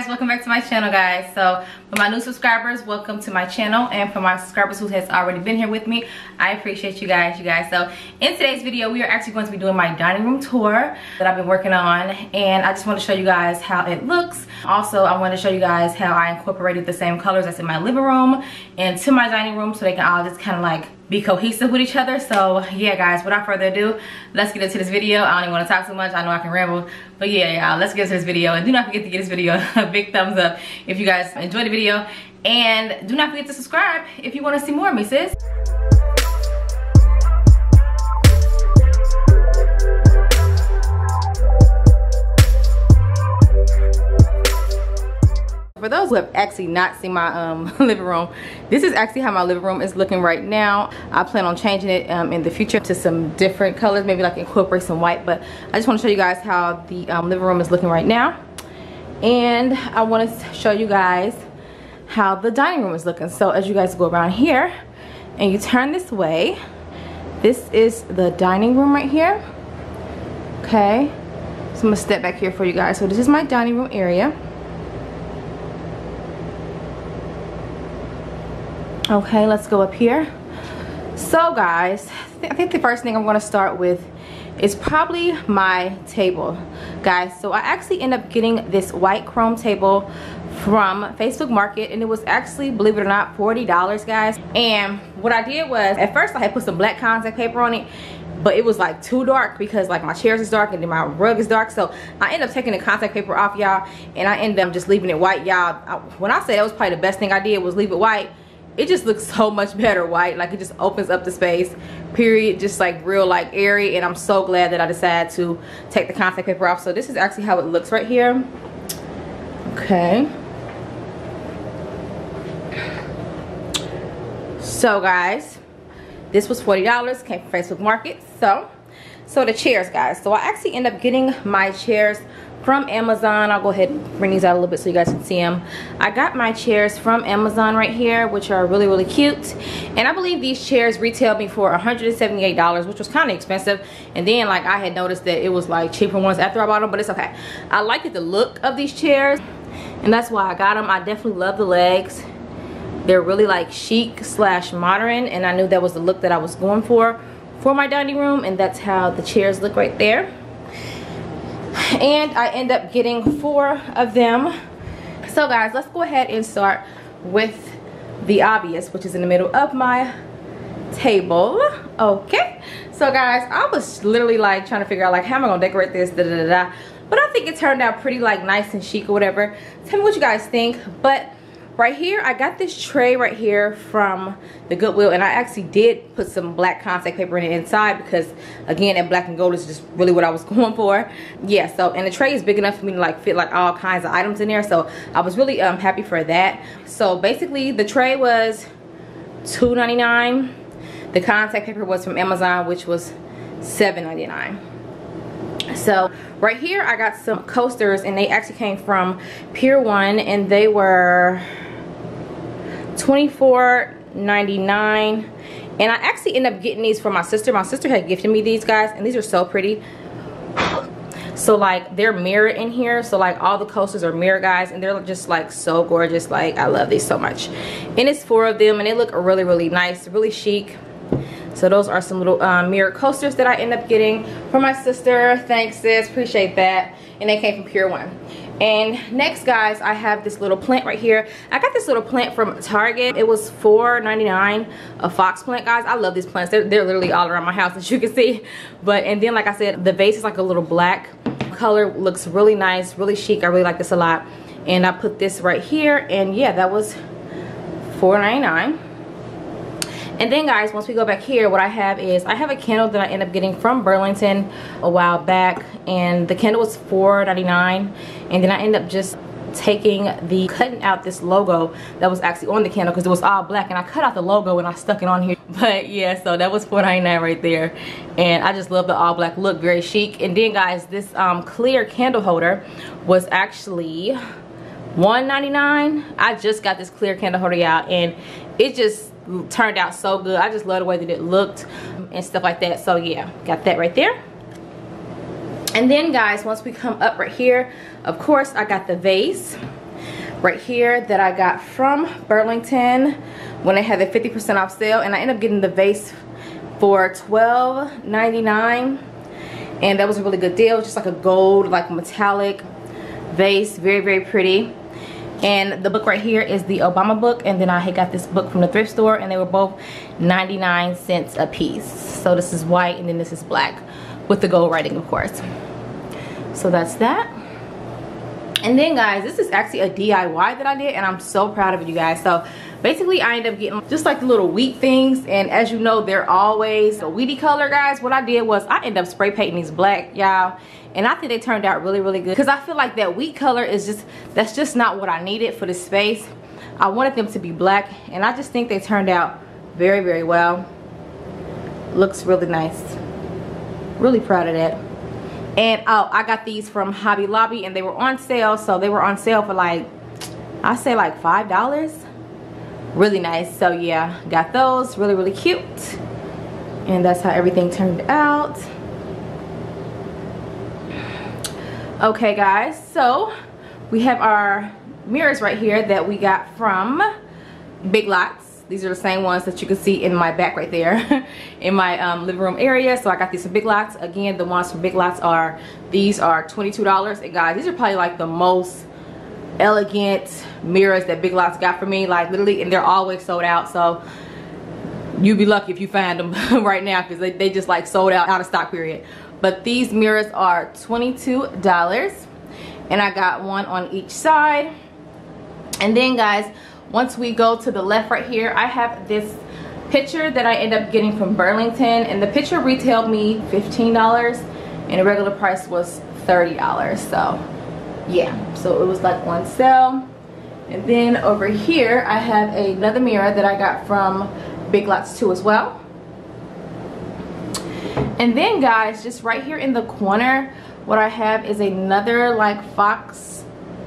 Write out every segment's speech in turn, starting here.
Welcome back to my channel, guys. So for my new subscribers, welcome to my channel, and for my subscribers who has already been here with me, I appreciate you guys. So in today's video, we are actually going to be doing my dining room tour that I've been working on, and I just want to show you guys how it looks. Also, I want to show you guys how I incorporated the same colors that's in my living room into my dining room so they can all just kind of like be cohesive with each other. So yeah, guys, without further ado, let's get into this video. I don't even want to talk too much. I know I can ramble, but yeah, y'all, let's get into this video. And do not forget to give this video a big thumbs up if you guys enjoyed the video, and do not forget to subscribe if you want to see more of me, sis. For those who have actually not seen my living room, this is actually how my living room is looking right now. I plan on changing it in the future to some different colors, maybe like incorporate some white, but I just want to show you guys how the living room is looking right now. And I want to show you guys how the dining room is looking. So as you guys go around here and you turn this way, this is the dining room right here. Okay, so I'm gonna step back here for you guys. So this is my dining room area. Okay, let's go up here. So guys, I think the first thing I'm going to start with is probably my table, guys. So I actually end up getting this white chrome table from Facebook Market, and it was actually, believe it or not, $40, guys. And what I did was, at first I had put some black contact paper on it, but it was like too dark because like my chairs is dark and then my rug is dark. So I ended up taking the contact paper off, y'all, and I ended up just leaving it white, y'all. When I say that was probably the best thing I did was leave it white, it just looks so much better white. Like, it just opens up the space, period. Just like real like airy, and I'm so glad that I decided to take the contact paper off. So this is actually how it looks right here. Okay, so guys, this was $40, came from Facebook Market. So the chairs, guys, so I actually end up getting my chairs from Amazon. I'll go ahead and bring these out a little bit so you guys can see them. I got my chairs from Amazon right here, which are really, really cute. And I believe these chairs retailed me for $178, which was kind of expensive. And then like I had noticed that it was like cheaper ones after I bought them, but it's okay. I liked the look of these chairs, and that's why I got them. I definitely love the legs. They're really like chic / modern, and I knew that was the look that I was going for my dining room, and that's how the chairs look right there. And I end up getting 4 of them. So guys, let's go ahead and start with the obvious, which is in the middle of my table. Okay, so guys, I was literally like trying to figure out like how am I gonna decorate this, but I think it turned out pretty like nice and chic or whatever. Tell me what you guys think. But right here, I got this tray right here from the Goodwill, and I actually did put some black contact paper in it inside because again, that black and gold is just really what I was going for. Yeah, so, and the tray is big enough for me to like fit like all kinds of items in there, so I was really happy for that. So basically the tray was $2.99. the contact paper was from Amazon, which was $7.99. So right here I got some coasters, and they actually came from Pier 1, and they were $24.99. and I actually ended up getting these for my sister. My sister had gifted me these, guys, and these are so pretty. So like they're mirrored in here, so like all the coasters are mirror, guys, and they're just like so gorgeous. Like I love these so much, and it's 4 of them, and they look really, really nice, really chic. So those are some little mirror coasters that I end up getting for my sister. Thanks, sis, appreciate that. And they came from Pier 1. And next, guys, I have this little plant right here. I got this little plant from Target. It was $4.99, a fox plant, guys. I love these plants. They're literally all around my house, as you can see. But, and then like I said, the vase is like a little black color. Looks really nice, really chic. I really like this a lot. And I put this right here, and yeah, that was $4.99. And then, guys, once we go back here, what I have is I have a candle that I end up getting from Burlington a while back, and the candle was $4.99. and then I end up just cutting out this logo that was actually on the candle because it was all black, and I cut out the logo and I stuck it on here. But yeah, so that was $4.99 right there, and I just love the all black look, very chic. And then guys, this clear candle holder was actually $1.99. I just got this clear candle holder out, and it just turned out so good. I just love the way that it looked and stuff like that. So yeah, got that right there. And then guys, once we come up right here, of course I got the vase right here that I got from Burlington when they had the 50% off sale, and I ended up getting the vase for $12.99, and that was a really good deal. Just like a gold, like metallic vase, very, very pretty. And the book right here is the Obama book, and then I had got this book from the thrift store, and they were both 99 cents a piece. So this is white and then this is black with the gold writing, of course. So that's that. And then guys, this is actually a DIY that I did, and I'm so proud of you guys. So basically I ended up getting just like the little wheat things, and as you know, they're always a wheaty color, guys. What I did was I ended up spray painting these black, y'all, and I think they turned out really, really good, because I feel like that wheat color is just, that's just not what I needed for this space. I wanted them to be black, and I just think they turned out very, very well. Looks really nice. Really proud of that. And oh, I got these from Hobby Lobby, and they were on sale. So they were on sale for like, I say like $5. Really nice. So yeah, got those. Really, really cute. And that's how everything turned out. Okay guys, so we have our mirrors right here that we got from Big Lots. These are the same ones that you can see in my back right there in my living room area. So I got these from Big Lots. Again, the ones from Big Lots are, these are $22. And guys, these are probably like the most elegant mirrors that Big Lots got for me, like literally, and they're always sold out. So you'd be lucky if you find them right now, because they just like sold out of stock, period. But these mirrors are $22, and I got one on each side. And then guys, once we go to the left right here, I have this picture that I end up getting from Burlington, and the picture retailed me $15, and the regular price was $30. So yeah, so it was like on sale. And then over here I have another mirror that I got from Big Lots too as well. And then guys, just right here in the corner, what I have is another like fox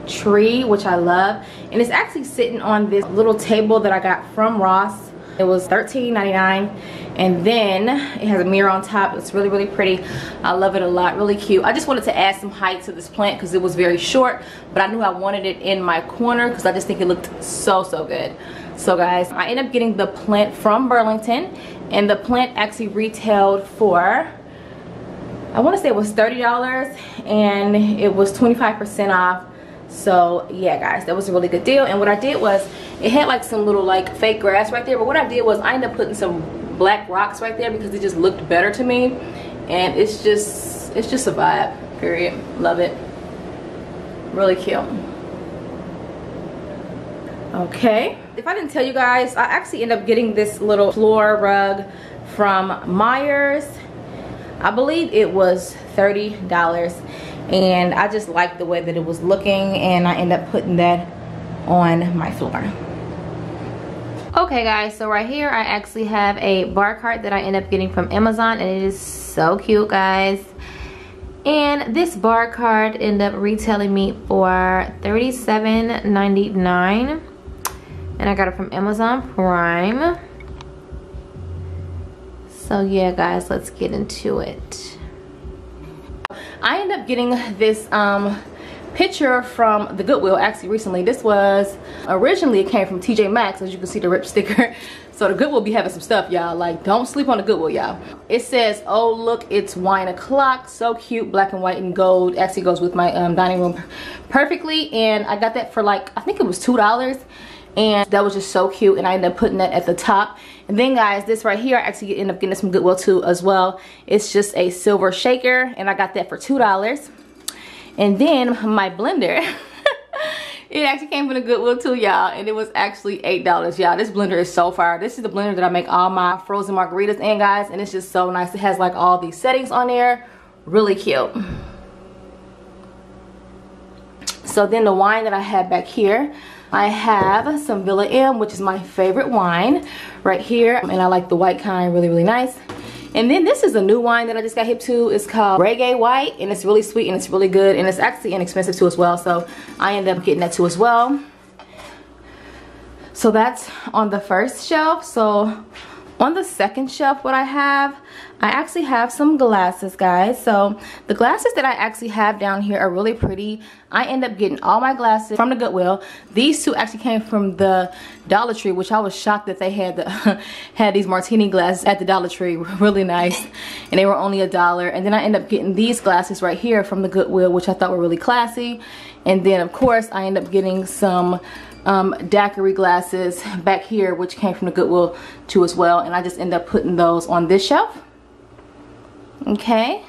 tree, which I love, and it's actually sitting on this little table that I got from Ross. It was $13.99, and then it has a mirror on top. It's really, really pretty. I love it a lot. Really cute. I just wanted to add some height to this plant because it was very short, but I knew I wanted it in my corner because I just think it looked so, so good. So guys, I ended up getting the plant from Burlington, and the plant actually retailed for, I want to say it was $30, and it was 25% off. So yeah guys, that was a really good deal. And what I did was, it had like some little like fake grass right there, but what I did was I ended up putting some black rocks right there because it just looked better to me, and it's just a vibe, period. Love it. Really cute. Okay, if I didn't tell you guys, I actually ended up getting this little floor rug from Myers. I believe it was $30, and I just liked the way that it was looking, and I ended up putting that on my floor. Okay guys, so right here I actually have a bar cart that I ended up getting from Amazon, and it is so cute, guys. And this bar cart ended up retailing me for $37.99, and I got it from Amazon Prime. So yeah guys, let's get into it. I ended up getting this picture from the Goodwill actually recently. This was, originally it came from TJ Maxx, as you can see the rip sticker. So the Goodwill be having some stuff, y'all. Like, don't sleep on the Goodwill, y'all. It says, oh look, it's wine o'clock. So cute, black and white and gold. Actually goes with my dining room perfectly. And I got that for like, I think it was $2. And that was just so cute, and I ended up putting that at the top. And then guys, this right here, I actually ended up getting this from Goodwill too as well. It's just a silver shaker, and I got that for $2. And then my blender, it actually came from the Goodwill too, y'all, and it was actually $8, y'all. This blender is so fire. This is the blender that I make all my frozen margaritas in, guys, and it's just so nice. It has like all these settings on there. Really cute. So then the wine that I have back here, I have some Villa M, which is my favorite wine right here. And I like the white kind, really, really nice. And then this is a new wine that I just got hip to. It's called Reggae White, and it's really sweet and it's really good. And it's actually inexpensive too as well. So I ended up getting that too as well. So that's on the first shelf. So on the second shelf, what I actually have some glasses, guys. So the glasses that I actually have down here are really pretty. I end up getting all my glasses from the Goodwill. These two actually came from the Dollar Tree, which I was shocked that they had had these martini glasses at the Dollar Tree. Really nice, and they were only $1. And then I end up getting these glasses right here from the Goodwill, which I thought were really classy. And then of course I end up getting some daiquiri glasses back here, which came from the Goodwill too as well. And I just end up putting those on this shelf. Okay,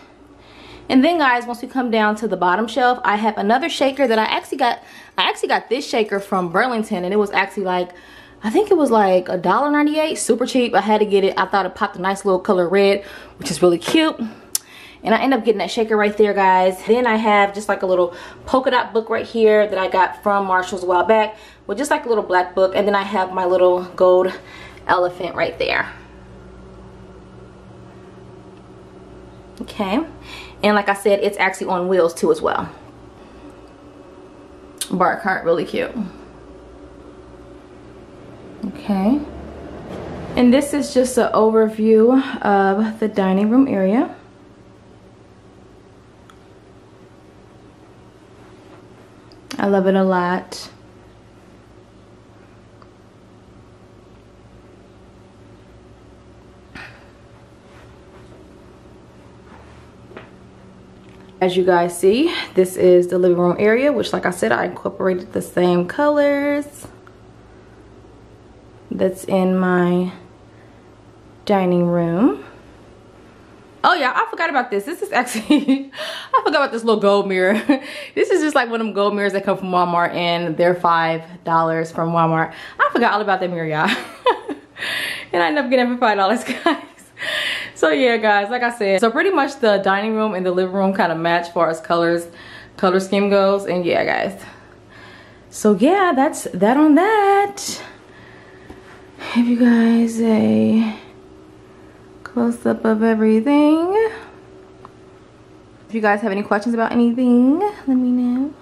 and then guys, once we come down to the bottom shelf, I have another shaker that I actually got this shaker from Burlington, and it was actually like, I think it was like $1.98, super cheap. I had to get it. I thought it popped a nice little color red, which is really cute. And I end up getting that shaker right there, guys. Then I have just like a little polka dot book right here that I got from Marshall's a while back, with just like a little black book. And then I have my little gold elephant right there. Okay, and like I said, it's actually on wheels too as well. Bar cart, really cute. Okay, and this is just an overview of the dining room area. I love it a lot. As you guys see, this is the living room area, which like I said, I incorporated the same colors that's in my dining room. Oh yeah, I forgot about this. This is actually, I forgot about this little gold mirror. This is just like one of them gold mirrors that come from Walmart, and they're $5 from Walmart. I forgot all about that mirror, y'all. And I ended up getting it for $5, guys. So yeah, guys, like I said, so pretty much the dining room and the living room kind of match as far as color scheme goes. And yeah, guys, so yeah, that's that on that. Give you guys a close-up of everything. If you guys have any questions about anything, let me know.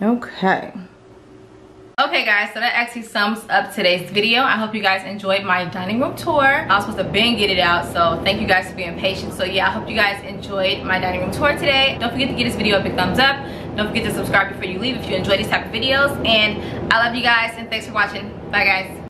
Okay. Okay guys, so that actually sums up today's video. I hope you guys enjoyed my dining room tour. I was supposed to get it out, so thank you guys for being patient. So yeah, I hope you guys enjoyed my dining room tour today. Don't forget to give this video a big thumbs up. Don't forget to subscribe before you leave if you enjoy these type of videos. And I love you guys, and thanks for watching. Bye guys.